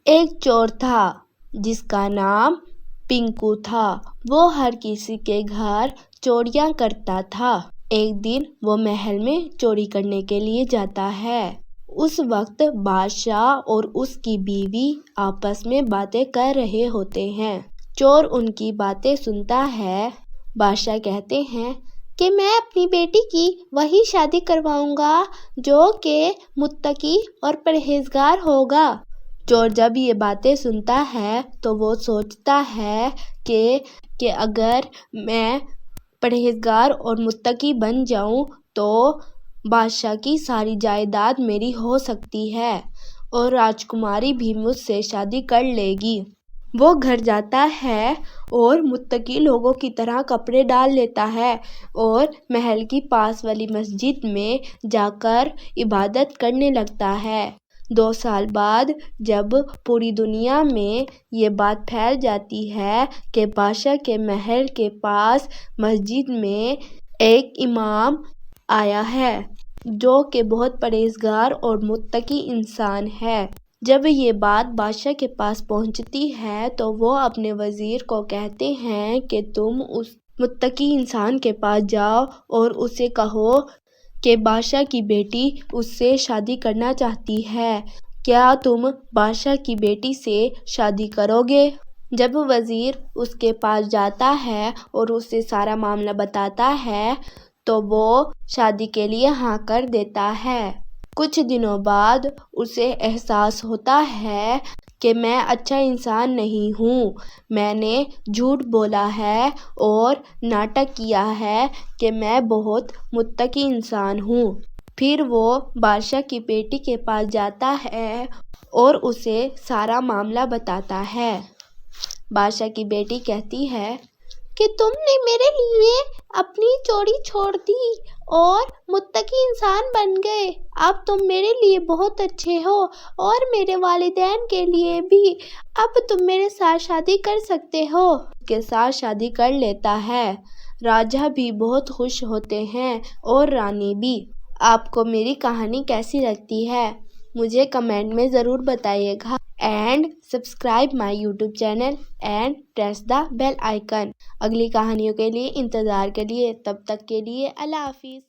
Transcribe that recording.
ایک چور تھا جس کا نام پنکو تھا۔ وہ ہر کسی کے گھر چوریاں کرتا تھا۔ ایک دن وہ محل میں چوری کرنے کے لیے جاتا ہے۔ اس وقت بادشاہ اور اس کی بیوی آپس میں باتیں کر رہے ہوتے ہیں۔ چور ان کی باتیں سنتا ہے۔ بادشاہ کہتے ہیں کہ میں اپنی بیٹی کی وہی شادی کرواؤں گا جو کہ متقی اور پرہیزگار ہوگا۔ چور جب یہ باتیں سنتا ہے تو وہ سوچتا ہے کہ اگر میں پرہیزگار اور متقی بن جاؤں تو بادشاہ کی ساری جائیداد میری ہو سکتی ہے اور راجکماری بھی مجھ سے شادی کر لے گی۔ وہ گھر جاتا ہے اور متقی لوگوں کی طرح کپڑے ڈال لیتا ہے اور محل کی پاس والی مسجد میں جا کر عبادت کرنے لگتا ہے۔ 2 سال بعد جب پوری دنیا میں یہ بات پھیل جاتی ہے کہ بادشاہ کے محل کے پاس مسجد میں ایک امام آیا ہے جو کہ بہت پرہیزگار اور متقی انسان ہے۔ جب یہ بات بادشاہ کے پاس پہنچتی ہے تو وہ اپنے وزیر کو کہتے ہیں کہ تم اس متقی انسان کے پاس جاؤ اور اسے کہو کہ بادشاہ کی بیٹی اس سے شادی کرنا چاہتی ہے، کیا تم بادشاہ کی بیٹی سے شادی کرو گے؟ جب وزیر اس کے پاس جاتا ہے اور اسے سارا معاملہ بتاتا ہے تو وہ شادی کے لیے ہاں کر دیتا ہے۔ کچھ دنوں بعد اسے احساس ہوتا ہے کہ میں اچھا انسان نہیں ہوں، میں نے جھوٹ بولا ہے اور ناٹک کیا ہے کہ میں بہت متقی انسان ہوں۔ پھر وہ بادشاہ کی بیٹی کے پاس جاتا ہے اور اسے سارا معاملہ بتاتا ہے۔ بادشاہ کی بیٹی کہتی ہے کہ تم نے میرے لیے اپنی چوری چھوڑ دی اور متقی انسان بن گئے، اب تم میرے لیے بہت اچھے ہو اور میرے والدین کے لیے بھی، اب تم میرے ساتھ شادی کر سکتے ہو۔ اس کے ساتھ شادی کر لیتا ہے۔ راجا بھی بہت خوش ہوتے ہیں اور رانی بھی۔ آپ کو میری کہانی کیسی لگتی ہے مجھے کمنٹ میں ضرور بتائیے گا and subscribe my YouTube channel and press the bell icon. اگلی کہانیوں کے لیے انتظار کریے، تب تک کے لیے اللہ حافظ۔